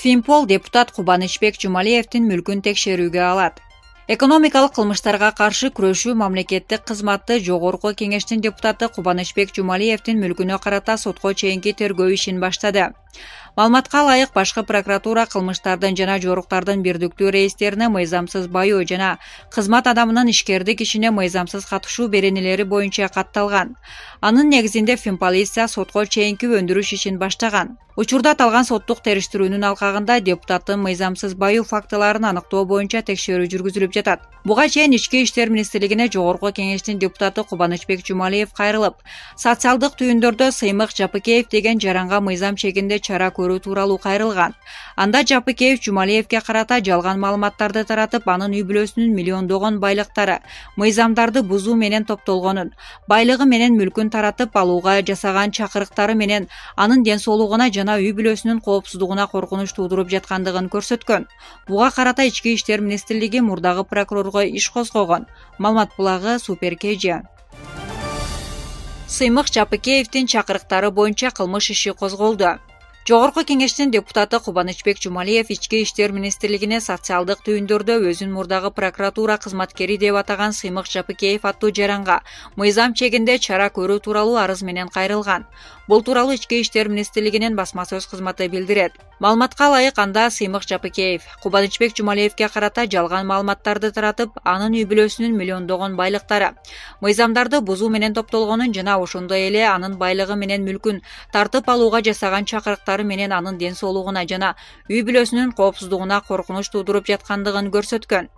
Финпол депутат Кубанычбек Жумалиевдин мүлкүн текшерүүгө алат. Экономикалык кылмыштарга каршы күрөшүү мамлекеттик кызматты жогорку кеңештин депутаты Кубанычбек Жумалиевдин мүлкүнө карата сотко чейинки тергөө ишин баштады. Маалыматка ылайык, башкы прокуратура кылмыштардын жана жоруктардын бирдиктүү рейстерине мыйзамсыз баюу жана кызмат адамынын ишкердик ишине мыйзамсыз катышуу беренелери боюнча катталган. Анын негизинде Финполиция сотко чейинки өндүрүш ишин баштаган. Учурда аталган соттук териштирүүнүн алкагында депутаттын мыйзамсыз баюу фактыларын аныктоо боюнча текшерүү жүргүзүлүп жатат. Буга чейин Ички иштер министрлигине жогорку кеңештин депутаты Кубанычбек Жумалиев кайрылып, социалдык түйүндөрдө Сыймык Жапыкеев деген жаранга мыйзам чегинде чара көрүү тууралуу кайрылган. Анда Жапыкеев Жумалиевге карата жалган маалыматтарды таратып, анын үй бүлөсүнүн миллиондогон байлыктары мыйзамдарды бузуу менен топтолгонун, байлыгы менен мүлкүн таратып алууга жасаган чакырыктары менен анын ден соолугуна жана үй бүлөсүнүн коопсуздугуна коркунуч туудуруп жаткандыгын көрсөткөн. Буга карата Ички иштер министрлиги мурдагы прокурорго иш козгогон. Маалымат булагы Супер KG. Сыймык Жапыкеевдин чакырыктары боюнча кылмыш иши козголду. Жогорку кеңештин депутаты Кубанычбек Жумалиев Ички иштер министрлигине социалдык түйүндөрдө өзүн мурдагы прокуратура кызматкери деп атаган Сыймык Жапыкеев аттуу жаранга мыйзам чегинде чара көрүү тууралуу арыз менен кайрылган. Бул тууралуу Ички иштер министрлигинин басма сөз кызматы билдирет. Маалыматка ылайык, анда Сыймык Жапыкеев Кубанычбек Жумалиевге карата жалган маалыматтарды таратып, анын үй бүлөсүнүн миллиондогон байлыктары мыйзамдарды бузуу менен топтолгонун жана ошондой эле анын байлыгы менен мүлкүн тартып алууга жасаган чакырыктары менен анын ден соолугуна жана үй бүлөсүнүн коопсуздугуна коркунуч туудуруп жаткандыгын көрсөткөн.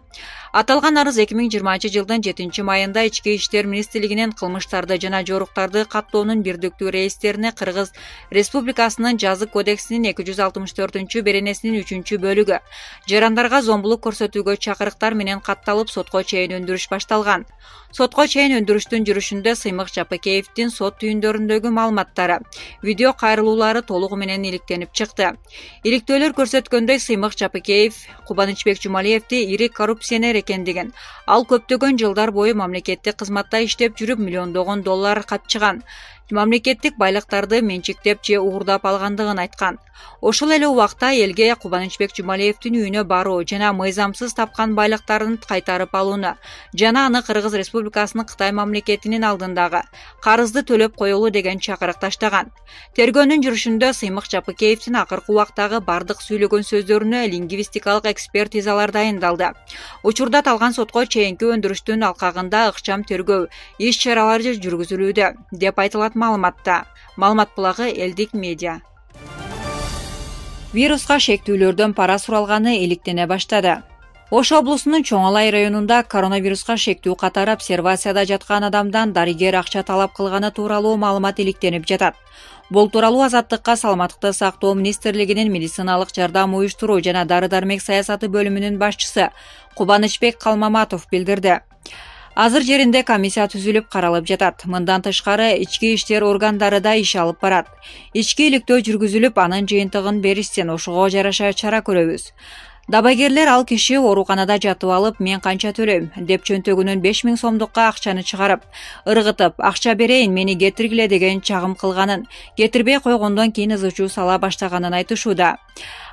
Аталган арыз 2020-жылдын 7-майында Ички иштер министрлигинин кылмыштарды жана жоруктарды каттоонун бирдиктүү рейстерине Кыргыз Республикасынын жазык кодексинин 264 беренесинин 3-бөлүгү жарандарга зомбулук көрсөтүүгө чакырыктар менен катталып, сотко чейин өндүрүш башталган. Сотко чейин өндүрүштүн жүрүшүндө Сыймык Жапыкеевдин сот түйүндөрүндөгү маалыматтары, видео кайрылуулары толугу менен иликтенип чыкты. Иликтөөлөр көрсөткөндөй, Сыймык Жапыкеев Кубанычбек Жумалиевди ири коррупционер экендигин, ал көптөгөн жылдар бою мамлекеттик кызматта иштеп жүрүп миллиондогон доллар капчыган, мамлекеттик байлыктарды менчиктеп же уурдап алгандыгын айткан. Ошол эле убакта элге Кубанычбек Жумалиевдин үйүнө баруу жана мыйзамсыз тапкан байлыктарын кайтарып алууну жана аны Кыргыз Республикасынын Кытай мамлекетинин алдындагы карызды төлөп коелу деген чакырык таштаган. Тергөөнүн жүрүшүндө Сыймык Жапыкеевдин акыркы убактагы бардык сүйлөгөн сөздөрүнө лингвистикалык экспертизалар дайындалды. Учурда аталган сотко чейинки өндүрүштүн алкагында ыкчам тергөө иш чаралары жүргүзүлүүдө, деп айтылат маалыматта. Маалымат булагы Элдик Медиа. Вируска шектүүлөрдөн пара суралганы иликтене баштады. Ош облусунун Чоң Алай районунда коронавируска шектүү катары обсервацияда жаткан адамдан дарыгер акча талап кылганы тууралуу маалымат иликтенип жатат. Бул тууралуу Азаттыкка Саламаттыкты сактоо министрлигинин медициналык жардам уюштуруу жана дары-дармек саясаты бөлүмүнүн башчысы Кубанычбек Калмаматов билдирди. Азыр жеринде комиссия түзүлүп каралып жатат. Мындан тышкары ички иштер органдары да иш алып барат. Ички иликтөө жүргүзүлүп, анын жыйынтыгын беришсин, ошого жараша чара көрөбүз. Дабагерлер ал киши ооруканада жатып алып, мен канча төлөйм деп чөнтөгүнөн 5000 сомдукка акчаны чыгарып, ыргытып, акча берейин, мени кетиргиле деген чагым кылганын, кетирбей койгондон кийин ызы-чуу сала баштаганын айтышууда.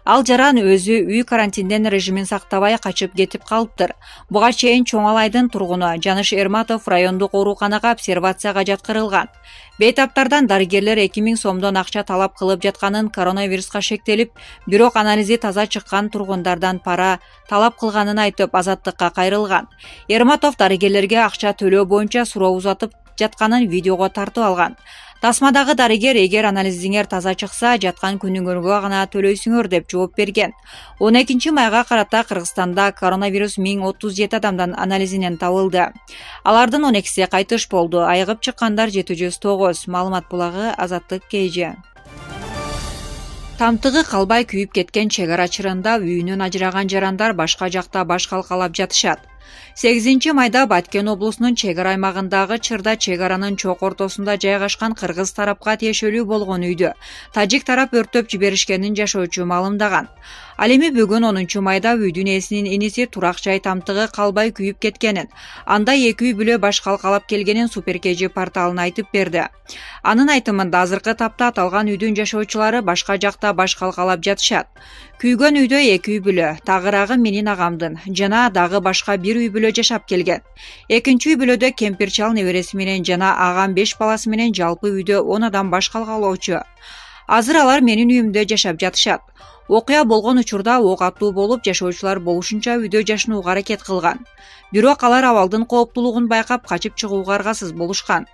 Ал жаран өзү үй карантинден режимин сактабай качып кетип калыптыр. Буга чейин Чоң Алайдын тургуну Жаныш Эрматов райондук ооруканага обсервацияга жаткырылган. Бейтаптардан дарыгерлер 2000 сомдон акча талап кылып жатканын, коронавируска шектелип, бирок анализи таза чыккан тургундардан пара талап кылганын айтып, Азаттыкка кайрылган. Эрматов дарыгерлерге акча төлөө боюнча суроо узатып жатканын видеого тартып алган. Тасмадагы дарыгер, эгер анализиңер таза чыкса, жаткан күнүңөргө гана төлөйсүңөр деп жооп берген. 12-майга карата Кыргызстанда коронавирус 1037 адамдан анализинен табылды. Алардын 12си кайтыш болду. Айыгып чыккандар 709. Маалымат булагы Азаттык KG. Тамтыгы калбай күйүп кеткен чек ара чырында үйүнөн ажыраган жарандар башка жакта баш калкалап жатышат. 8 майда Баткен облусунун чек ара аймагындагы Чырда чек аранын чок ортосунда жайгашкан кыргыз тарапка тиешелүү болгон үйдү тажик тарап өрттөп жиберишкенин жашоочу маалымдаган. Ал эми бүгүн 10-майда үйдүн ээсинин иниси турак жай тамтыгы калбай күйүп кеткенин, анда 2 үй бүлө баш калкалап келгенин Суперкежи порталына айтып берди. Анын айтымында азыркы тапта аталган үйдүн жашоочулары башка жакта баш калкалап жатышат. Күйгөн үйдө 2 үй бүлө, тагыраагы менин агамдын жана дагы башка 1 үй бүлө жашап келген. Экинчи үй бүлөдө кемпир чал небереси менен жана агам 5 баласы менен жалпы үйдө 10 адам баш калкалоочу. Азыр алар менин үйүмдө жашап жатышат. Окуя болгон учурда ок аттуу болуп, жашоочулар болушунча үйдө жашынууга аракет кылган. Бирок алар абалдын кооптуулугун байкап качып чыгууга аргасыз болушкан.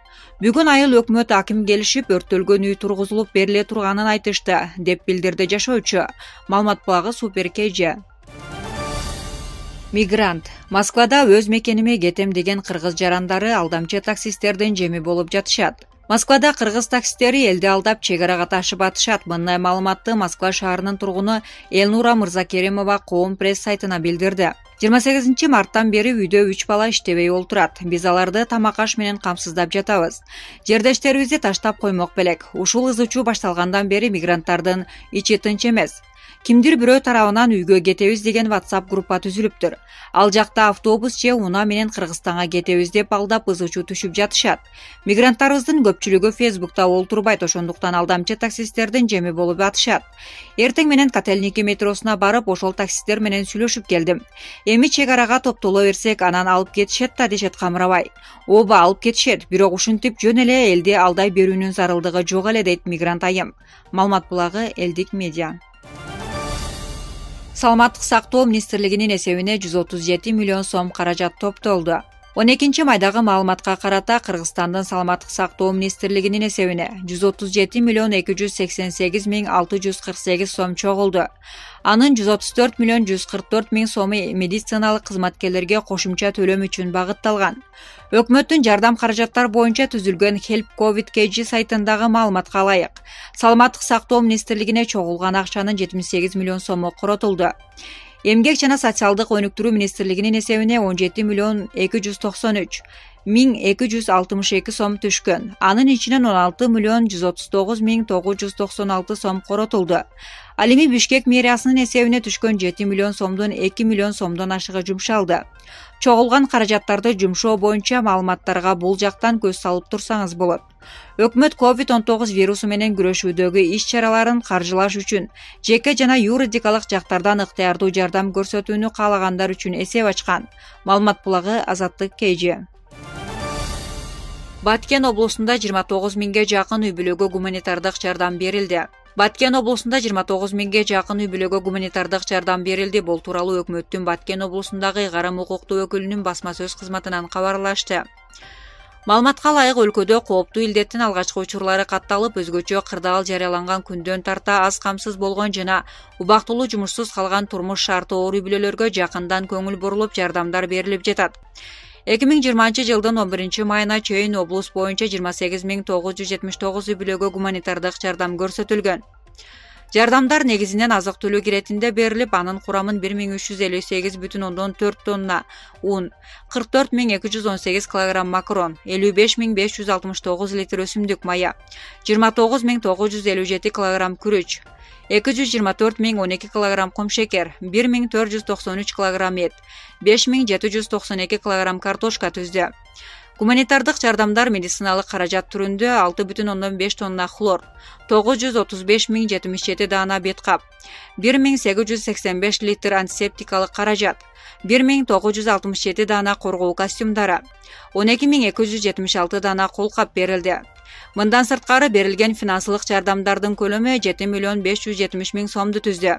Бүгүн айыл өкмөт аким келишип, өрттөлгөн үй тургузулуп бериле турганын айтышты, деп билдирди жашоочу. Маалымат булагы Суперкежи. Мигрант. Москвада өз мекениме кетем деген кыргыз жарандары алдамчы таксисттердин жеми болуп жатышат. Москвада кыргыз таксисттери элди алдап чек арага ташып атышат. Мындай маалыматты Москва шаарынын тургуну Элнура Мырзакеримова Коом пресс сайтына билдирди. 28 марттан бери үйдө 3 бала иштебей олтурат. Биз аларды тамак аш менен камсыздап жатабыз. Жердештерибизди таштап коймок белек. Ушул ызычуу башталгандан бери мигранттардын ичи тынч эмес. Кимдир бирөө тарабынан үйгө кетебиз деген WhatsApp группа түзүлүптүр. Ал жакта автобус же унаа менен Кыргызстанга кетебиз деп алдап ызычуу түшүп жатышат. Мигранттарыбыздын көпчүлүгү Facebook'та олтурбайт, ошондуктан алдамчы таксисттердин жеми болуп атышат. Эртең менен Котельники метросуна барып, ошол таксисттер менен сүйлөшүп келдим. Эми чек арага топтоло берсек, анан алып кетишет да дешет камырабай. Ооба, алып кетишет, бирок ушинтип жөн эле элди алдай берүүнүн зарылдыгы жок эле дейт мигрант айым. Маалымат булагы Элдик медиа. Саламаттык сактоо министрлигинин эсебине 137 миллион сом каражат топтолду. 12-майдагы маалыматка карата Кыргызстандын Саламаттык сактоо министрлигинин эсебине 137 миллион 288 миң 648 сом чогулду. Анын 134 миллион 144 миң сому медициналык кызматкерлерге кошумча төлөм үчүн багытталган. Өкмөттүн жардам каражаттар боюнча түзүлгөн Help Covid KG сайтындагы маалыматка ылайык, Саламаттык сактоо министрлигине чогулган акчанын 78 миллион сому коротулду. Эмгек жана социалдык өнүктүрүү министрлигинин эсебине 17 миллион 293 миң 262 сом түшкөн. Анын ичинен 16 миллион 139 миң 996 сом коротулду. Ал эми Бишкек мэриясынын эсебине түшкөн 7 миллион сомдун 2 миллион сомдон ашыгы жумшалды. Чогулган каражаттарды жумшоо боюнча маалыматтарга бул жактан көз салып турсаңыз болот. Өкмөт COVID-19 вирусу менен күрөшүүдөгү иш-чараларын каржылаш үчүн жеке жана юридикалык жактардан ыктыярдуу жардам көрсөтүүнү каалагандар үчүн эсеп ачкан. Маалымат булагы Азаттык KG. Баткен облусунда 29 миңге жакын үй бүлөгө гуманитардык жардам берилди. Баткен облусунда 29 миңге жакын үй бүлөгө гуманитардык жардам берилди. Бул тууралуу өкмөттүн Баткен облусундагы ыйгарым укуктуу өкүлүнүн басма сөз кызматынан кабарлашты. Маалыматка ылайык, өлкөдө кооптуу илдеттин алгачкы учурлары катталып, өзгөчө кырдаал жарыяланган күндөн тарта аз камсыз болгон жана убактылуу жумушсуз калган турмуш шарты оор үй бүлөлөргө жакындан көңүл бурулуп жардамдар берилип жатат. 2020 жылдын 11-майына чейин облус боюнча 28 миң 979 үй бүлөгө гуманитардык жардам көрсөтүлгөн. Жардамдар негизинен азык түлүү киретинде берилип, анын курамын 1358,4 тонна un, 44 миң 218 килограмм макарон, 55 миң 569 литр өсүмдүк мая, 29 миң 957 килограмм күрүч, 224 миң 12 килограмм кум шекер, 1 миң 493 килограмм эт, 5 миң 792 килограмм картошка түздү. Гуманитардык жардамдар медициналык каражат түрүндө 6,5 тонна хлор, 935 миң 77 даана беткап, 1 миң 885 литр антисептикалык каражат, 1 миң 967 даана коргоо костюмдары, 12 миң 276 даана колкап берилди. Мындан сырткары берилген финансылык жардамдардын көлөмү 7 миллион 570 миң сомду түздү.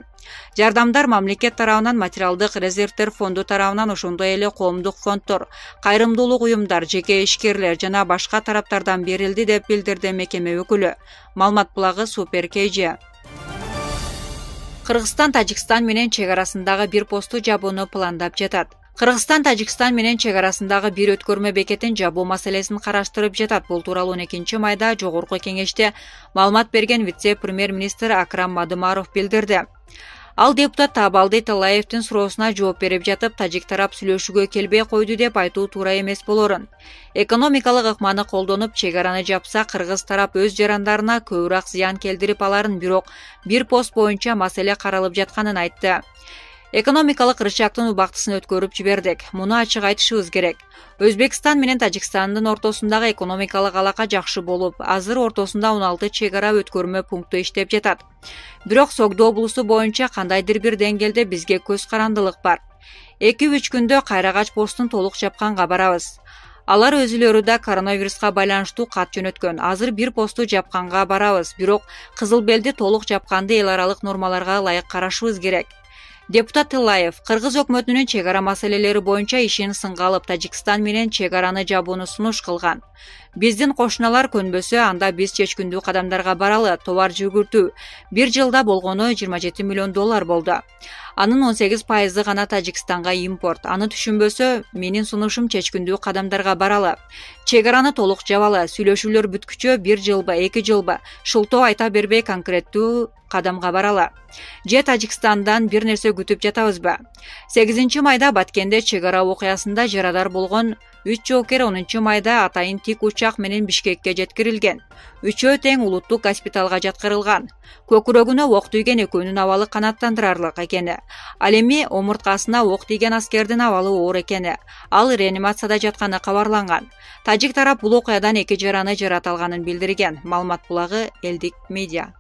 Жардамдар мамлекет тарабынан, материалдык резервтер фонду тарабынан, ошондой эле коомдук фонддор, кайрымдуулук уюмдар, жеке ишкерлер жана башка тараптардан берилди деп билдирди мекеме өкүлү. Маалымат булагы Суперкежи. Кыргызстан Тажикстан менен чек арасындагы бир посту жабууну пландап жатат. Кыргызстан Тажикстан менен чек арасындагы бир өткөрмө бекетин жабуу маселесин караштырып жатат. Бул тууралуу 12-майда Жогорку кеңеште маалымат берген вице-премьер-министр Акрам Мадымаров билдирди. Ал депутат Табалды Талаевдин суроосуна жооп берип жатып, тажик тарап сүйлөшүүгө келбей койду деп айтуу туура эмес болорун. Экономикалык ыкманы колдонуп, чек араны жапса, кыргыз тарап өз жарандарына көбүрөөк зыян келдирип аларын, бирок бир пост боюнча маселе каралып жатканын айтты. Экономикалык рычагдын убактысын өткөрүп жибердик. Муну ачык айтышыбыз керек. Өзбекстан менен Тажикстандын ортосундагы экономикалык алака жакшы болуп, азыр ортосунда 16 чек ара өткөрмө пункту иштеп жатат. Бирок Согдо облусу боюнча кандайдыр бир деңгээлде бизге көз карандылык бар. 2-3 күндө Кайрагач постун толук жапканга барабыз. Алар өзүлөрү да коронавируска байланыштуу кат жөнөткөн. Азыр бир посту жапканга барабыз. Бирок кызыл белди толук жапканды эл аралык нормаларга ылайык карашыбыз керек. Депутат Тылаев кыргыз өкмөтүнүн чек ара маселелери боюнча ишин сынга алып, Тажикстан менен чек араны жабууну сунуш кылган. Биздин кошуналар көнбөсө, анда биз чечкиндүү кадамдарга баралы. Товар жүгүртүү бир жылда болгону $27 миллион болду. Анын 18% гана Тажикстанга импорт. Аны түшүнбөсө, менин сунушум чечкиндүү кадамдарга баралы. Чек араны толук жабалы. Сүйлөшүүлөр бүткүчө 1 жылбы, 2 жылбы шылтоо айта бербей конкреттүү кадамга баралы. Же Тажикстандан бир нерсе күтүп жатабызбы? 8 майда Баткенде чек ара окуясында жарадар болгон 3 жоокер 10 майда атайын тик учак менен Бишкекке жеткирилген. Үчөө тең улуттук госпиталга жаткырылган. Көкүрөгүнө ок тийген экөөнүн абалы канааттандырарлык экени. Ал эми омурткасына ок тийген аскердин абалы оор экени. Ал реанимацияда жатканы кабарланган. Тажик тарап бул окуядан 2 жараны жарата алганын билдирген. Маалымат булагы Элдик медиа.